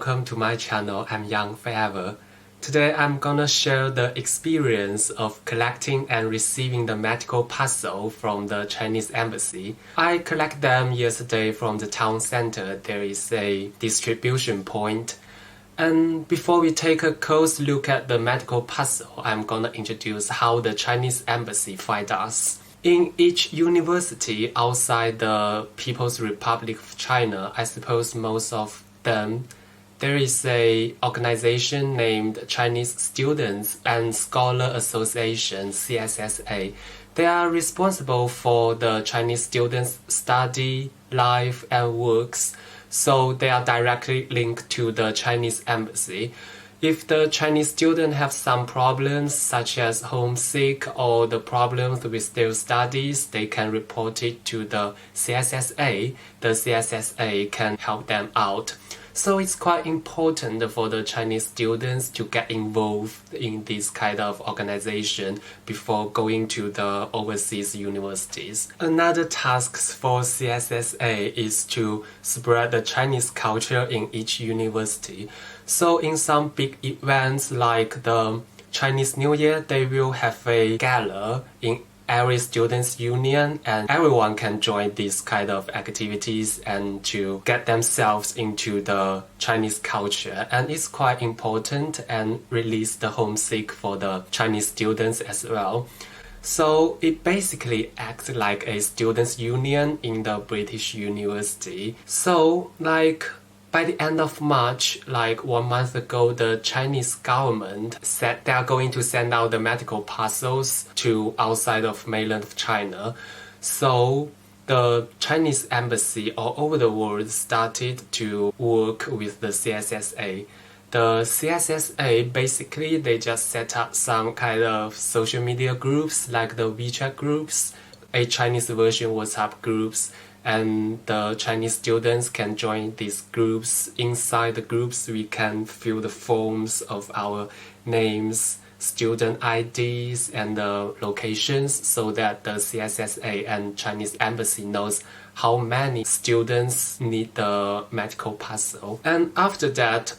welcome to my channel. I'm YangForever. Today I'm gonna share the experience of collecting and receiving the medical parcel from the Chinese embassy. I collect them yesterday from the town center. There is a distribution point. And before we take a close look at the medical parcel, I'm gonna introduce how the Chinese embassy find us. In each university outside the People's Republic of China, I suppose most of them, there is a organization named Chinese Students and Scholar Association, CSSA. They are responsible for the Chinese students' study, life, and works, so they are directly linked to the Chinese embassy. If the Chinese students have some problems such as homesick or the problems with their studies, they can report it to the CSSA. The CSSA can help them out. So it's quite important for the Chinese students to get involved in this kind of organization before going to the overseas universities. Another task for CSSA is to spread the Chinese culture in each university. So in some big events like the Chinese New Year, they will have a gala in every students' union, and everyone can join these kind of activities and to get themselves into the Chinese culture. And it's quite important and release the homesick for the Chinese students as well. So it basically acts like a students' union in the British university. So by the end of March, 1 month ago, the Chinese government said they are going to send out the medical parcels to outside of mainland of China. So the Chinese embassy all over the world started to work with the CSSA. The CSSA, basically, they just set up some kind of social media groups like the WeChat groups, a Chinese version WhatsApp groups, and the Chinese students can join these groups. Inside the groups, we can fill the forms of our names, student IDs, and the locations so that the CSSA and Chinese embassy knows how many students need the medical parcel. And after that,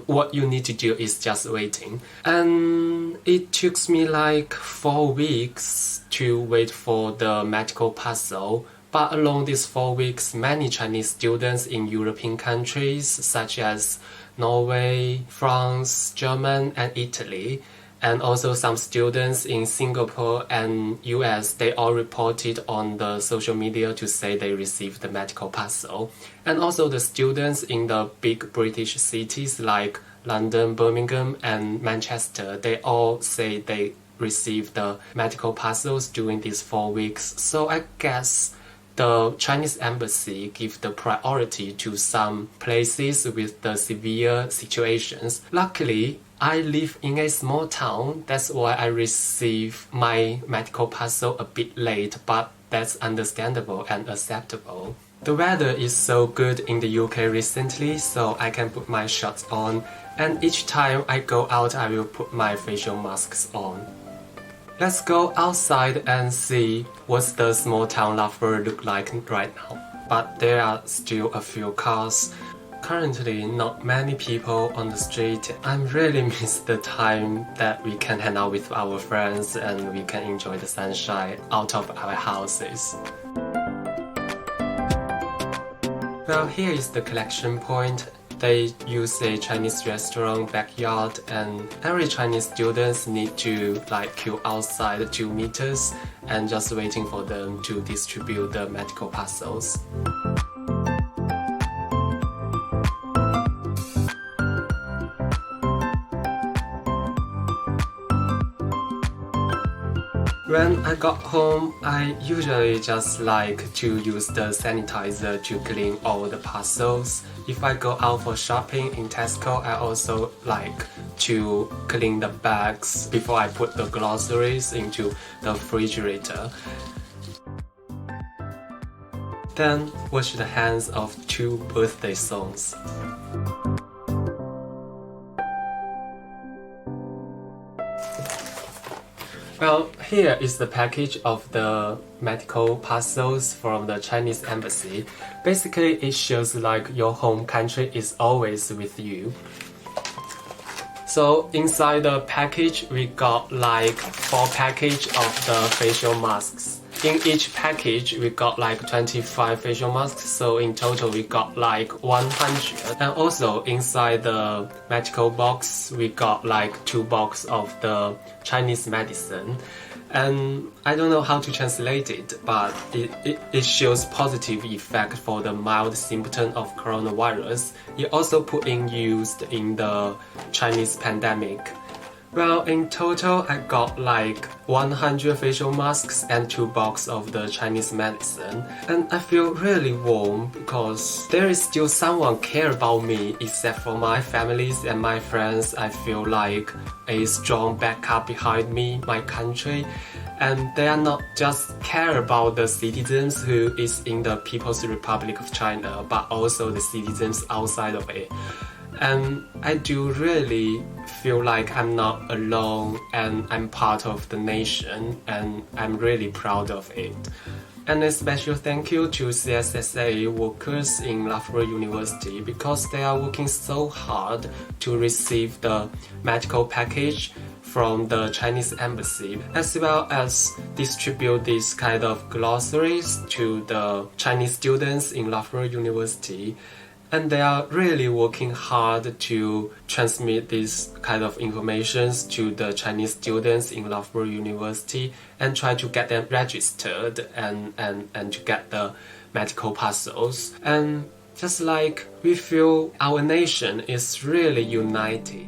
what you need to do is just waiting. And it took me 4 weeks to wait for the medical parcel. But along these 4 weeks, many Chinese students in European countries such as Norway, France, Germany, and Italy, and also some students in Singapore and US, they all reported on the social media to say they received the medical parcel. And also the students in the big British cities like London, Birmingham, and Manchester, they all say they received the medical parcels during these 4 weeks. So I guess the Chinese embassy gives the priority to some places with the severe situations. Luckily, I live in a small town, that's why I receive my medical parcel a bit late, but that's understandable and acceptable. The weather is so good in the UK recently, so I can put my shorts on, and each time I go out I will put my facial masks on. Let's go outside and see what the small town Loughborough look like right now. But there are still a few cars. Currently, not many people on the street. I really miss the time that we can hang out with our friends and we can enjoy the sunshine out of our houses. Well, here is the collection point. They use a Chinese restaurant backyard, and every Chinese students need to queue outside 2 meters and just waiting for them to distribute the medical parcels. When I got home, I usually just like to use the sanitizer to clean all the parcels. If I go out for shopping in Tesco, I also like to clean the bags before I put the groceries into the refrigerator. Then wash the hands of 2 birthday songs. Well, here is the package of the medical parcels from the Chinese embassy. Basically, it shows like your home country is always with you. So inside the package, we got like 4 packages of the facial masks. In each package, we got like 25 facial masks, so in total we got like 100. And also inside the medical box, we got like 2 boxes of the Chinese medicine. And I don't know how to translate it, but it shows positive effect for the mild symptom of coronavirus. It also put in used in the Chinese pandemic. Well, in total, I got like 100 facial masks and 2 boxes of the Chinese medicine. And I feel really warm because there is still someone care about me except for my families and my friends. I feel like a strong backup behind me, my country. And they are not just care about the citizens who is in the People's Republic of China, but also the citizens outside of it. And I do really feel like I'm not alone and I'm part of the nation and I'm really proud of it. And a special thank you to CSSA workers in Loughborough University because they are working so hard to receive the medical package from the Chinese embassy, as well as distribute these kind of glossaries to the Chinese students in Loughborough University. And they are really working hard to transmit these kind of informations to the Chinese students in Loughborough University and try to get them registered and to get the medical parcels. And just like we feel our nation is really united.